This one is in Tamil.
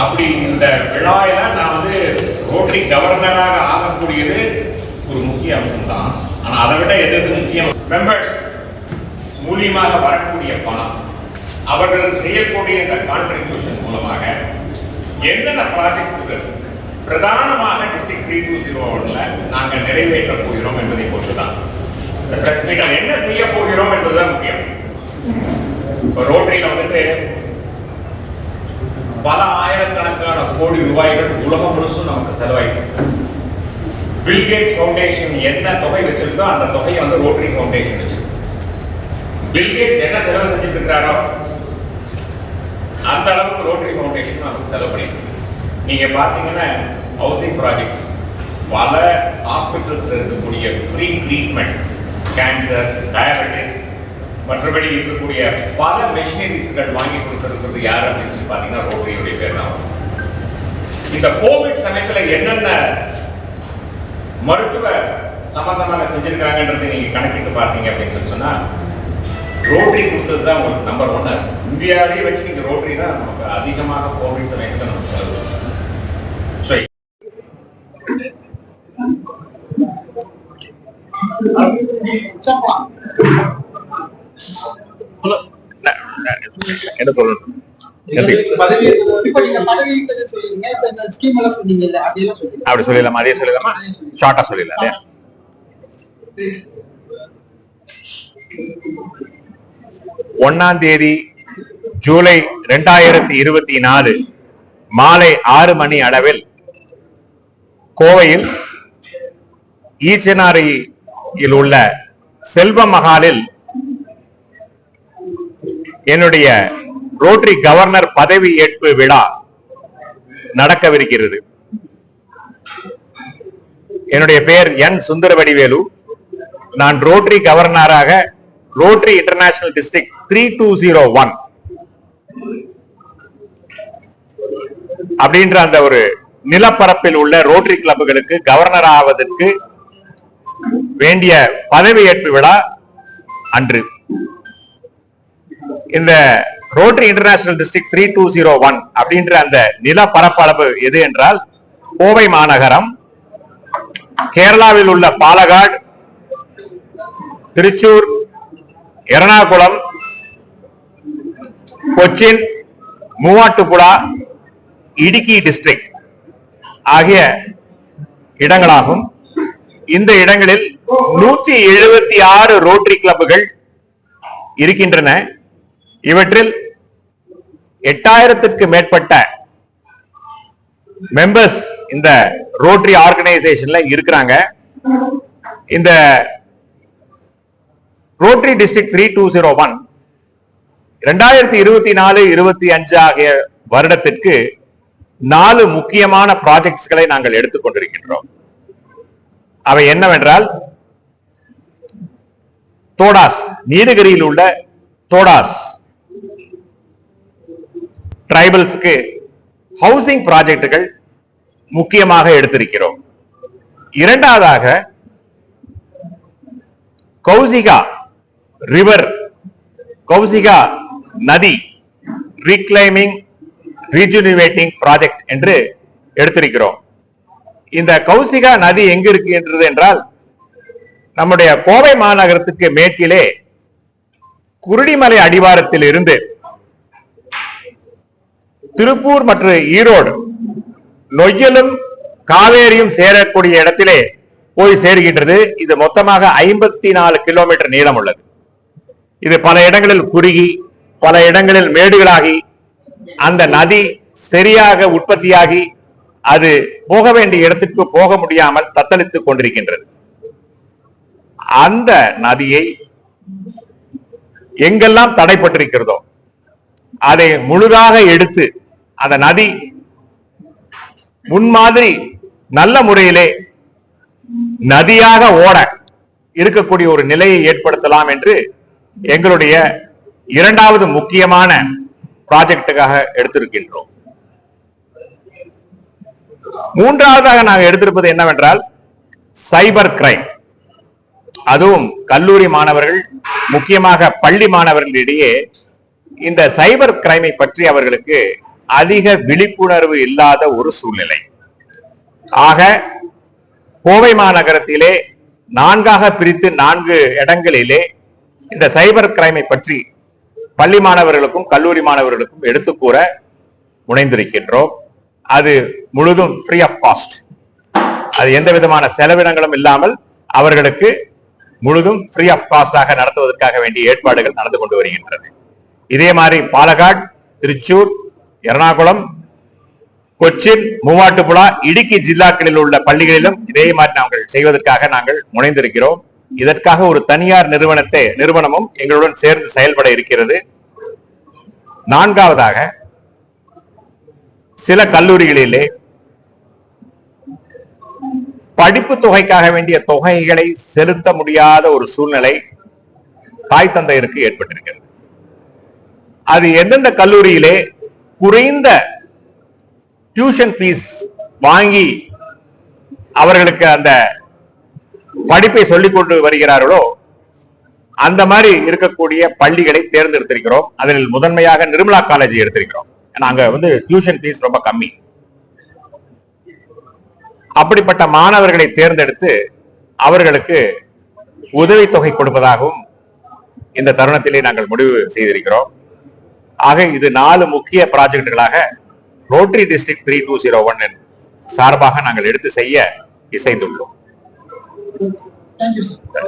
அப்படி இந்த விழாயில நான் வந்து ரோட்டரி கவர்னராக ஆகக்கூடியது ஒரு முக்கிய அம்சம் தான். ஆனா அதை விட எது முக்கியம், மெம்பர்ஸ் மூலியமாக வரக்கூடிய பணம், அவர்கள் செய்யக்கூடிய இந்த கான்ட்ரிபியூஷன் மூலமாக என்னென்ன ப்ராஜெக்ட்ஸ் பிரதானமாக டிஸ்ட்ரிக்ட் 3201ல நாங்கள் நிறைவேற்ற போகிறோம் என்பதை பொறுத்துதான் இந்த பிரஸ் மீட் என்ன செய்ய போகிறோம் என்பதுதான் முக்கியம். இப்போ ரோட்டரியில வந்துட்டு பல ஆயிரக்கணக்கான கோடி ரூபாய்கள் உலகம் முழுசும் நமக்கு செலவாயிருக்கு. பில்கேட்ஸ் ஃபவுண்டேஷன் என்ன தொகை வச்சிருக்கோ அந்த தொகையை வந்து ரோட்டரி ஃபவுண்டேஷன் வச்சிருக்கு. பில்கேட்ஸ் என்ன செலவு செஞ்சுட்டு இருக்கிறாரோ அந்த அளவுக்கு ரோட்டரி ஃபவுண்டேஷன் நமக்கு செலவு பண்ணிருக்கு. நீங்க பாத்தீங்கன்னா ஹவுசிங் ப்ராஜெக்ட்ஸ், பல ஹாஸ்பிட்டல்ஸ்ல இருக்கக்கூடிய ஃப்ரீ ட்ரீட்மெண்ட், கேன்சர், டயபெட்டிஸ், மற்றபடி இருக்கக்கூடிய பல மெஷினரிஸ்கள் வாங்கி கொடுத்திருக்கிறது யார் அப்படின்னு சொல்லி பாத்தீங்கன்னா ரோட்டரியுடைய பேர் தான். இந்த கோவிட் சமயத்துல என்னென்ன மருத்துவ சம்பந்தமாக செஞ்சிருக்காங்கன்றதை நீங்க கணக்கிட்டு பார்த்தீங்க அப்படின்னு சொல்லி சொன்னா ரோட்டரி கொடுத்தது தான் உங்களுக்கு நம்பர் 1. இந்தியாவிலேயே வச்சு நீங்க ரோட்டரி தான் நமக்கு அதிகமாக கோவிட் சமயத்துல நமக்கு செலவு செய்யும். என்ன சொல்லணும், அப்படி சொல்லிடலாமா? அதே சொல்லிடலாமா? ஷார்ட்டா சொல்லிடலாம். 1ஆம் தேதி ஜூலை 2024 மாலை 6 மணி அளவில் கோவையில் ஈச்சனாரியில் உள்ள செல்வ மகாலில் என்னுடைய ரோட்டரி கவர்னர் பதவி ஏற்பு விழா நடக்கவிருக்கிறது. என்னுடைய பெயர் என் சுந்தரவடிவேலு. நான் ரோட்டரி கவர்னராக ரோட்டரி இன்டர்நேஷனல் டிஸ்ட்ரிக்ட் 3201 அப்படின்ற அந்த ஒரு நிலப்பரப்பில் உள்ள ரோட்டரி கிளப்புகளுக்கு கவர்னர் ஆவதற்கு வேண்டிய பதவியேற்பு விழா அன்று. இந்த ரோட்டரி இன்டர்நேஷனல் டிஸ்ட்ரிக்ட் 3201 அப்படின்ற அந்த நில பரப்பளவு எது என்றால் கோவை மாநகரம், கேரளாவில் உள்ள பாலகாடு, திருச்சூர், எர்ணாகுளம், கொச்சின், மூவாட்டுப்புழா, இடுக்கி டிஸ்ட்ரிக்ட் ஆகிய இடங்களாகும். இந்த இடங்களில் 176 ரோட்டரி கிளப்புகள் இருக்கின்றன. இவற்றில் 8000க்கு மேற்பட்ட மெம்பர்ஸ் இந்த ரோட்டரி ஆர்கனைசேஷன்ல இருக்கிறாங்க. இந்த ரோட்டரி டிஸ்ட்ரிக்ட் 3201 2024-25 ஆகிய வருடத்திற்கு 4 முக்கியமான ப்ராஜெக்ட்ஸ்களை நாங்கள் எடுத்துக்கொண்டிருக்கின்றோம். அவை என்னவென்றால், தோடாஸ், நீலகிரியில் உள்ள தோடாஸ் டிரைபல்ஸ்க்கு ஹவுசிங் ப்ராஜெக்டுகள் முக்கியமாக எடுத்திருக்கிறோம். இரண்டாவதாக கௌசிகா ரிவர், கௌசிகா நதி ரீக்ளைமிங் ரீஜுனிவேட்டிங் ப்ராஜெக்ட் என்று எடுத்திருக்கிறோம். இந்த கௌசிகா நதி எங்க இருக்கின்றது என்றால், நம்முடைய கோவை மாநகரத்துக்கு மேற்கிலே குருடிமலை அடிவாரத்தில் இருந்து திருப்பூர் மற்றும் ஈரோடு, நொய்யலும் காவேரியும் சேரக்கூடிய இடத்திலே போய் சேருகின்றது. இது மொத்தமாக 54 கிலோமீட்டர் நீளம் உள்ளது. இது பல இடங்களில் குறுகி, பல இடங்களில் மேடுகளாகி, அந்த நதி சரியாக உற்பத்தியாகி அது போக வேண்டிய இடத்துக்கு போக முடியாமல் தத்தளித்துக் கொண்டிருக்கின்றது. அந்த நதியை எங்கெல்லாம் தடைப்பட்டிருக்கிறதோ அதை முழுதாக எடுத்து அந்த நதி முன்மாதிரி நல்ல முறையிலே நதியாக ஓட இருக்கக்கூடிய ஒரு நிலையை ஏற்படுத்தலாம் என்று எங்களுடைய இரண்டாவது முக்கியமான ப்ராஜெக்டுக்காக எடுத்திருக்கின்றோம். மூன்றாவதாக நாங்கள் எடுத்திருப்பது என்னவென்றால் சைபர் கிரைம். அதுவும் கல்லூரி மாணவர்கள், முக்கியமாக பள்ளி மாணவர்களிடையே இந்த சைபர் கிரைமை பற்றி அவர்களுக்கு அதிக விழிப்புணர்வு இல்லாத ஒரு சூழ்நிலை. ஆக கோவை மாநகரத்திலே 4ஆக பிரித்து 4 இடங்களிலே இந்த சைபர் கிரைமை பற்றி பள்ளி மாணவர்களுக்கும் கல்லூரி மாணவர்களுக்கும் எடுத்துக் கூற முனைந்திருக்கின்றோம். அது முழுதும் ஃப்ரீ ஆஃப் காஸ்ட். அது எந்த விதமான செலவினங்களும் இல்லாமல் அவர்களுக்கு முழுதும் ஃப்ரீ ஆஃப் காஸ்டாக நடத்துவதற்காக வேண்டிய ஏற்பாடுகள் நடந்து கொண்டு வருகின்றது. இதே மாதிரி பாலக்காடு, திருச்சூர், எர்ணாகுளம், கொச்சின், மூவாட்டுப்புழா, இடுக்கி ஜில்லாக்களில் உள்ள பள்ளிகளிலும் இதே மாதிரி நாங்கள் செய்வதற்காக நாங்கள் முனைந்திருக்கிறோம். இதற்காக ஒரு தனியார் நிறுவனமும் எங்களுடன் சேர்ந்து செயல்பட இருக்கிறது. 4ஆவதாக சில கல்லூரிகளிலே படிப்பு தொகைக்காக வேண்டிய தொகைகளை செலுத்த முடியாத ஒரு சூழ்நிலை தாய் தந்தையருக்கு ஏற்பட்டிருக்கிறது. அது எந்தெந்த கல்லூரியிலே குறைந்த டியூஷன் ஃபீஸ் வாங்கி அவர்களுக்கு அந்த படிப்பை சொல்லிக் கொண்டு வருகிறார்களோ அந்த மாதிரி இருக்கக்கூடிய பள்ளிகளை தேர்ந்தெடுத்திருக்கிறோம். அதில் முதன்மையாக நிர்மலா காலேஜ் எடுத்திருக்கிறோம். அங்க டியூஷன் ஃபீஸ் ரொம்ப கம்மி. அப்படிப்பட்ட மாணவர்களை தேர்ந்தெடுத்து அவர்களுக்கு உதவித்தொகை கொடுப்பதாகவும் இந்த தருணத்திலே நாங்கள் முடிவு செய்திருக்கிறோம். ஆக இது 4 முக்கிய ப்ராஜெக்டுகளாக ரோட்டரி டிஸ்ட்ரிக்ட் 3201 சார்பாக நாங்கள் எடுத்து செய்ய இசைந்துள்ளோம். Thank you, sir.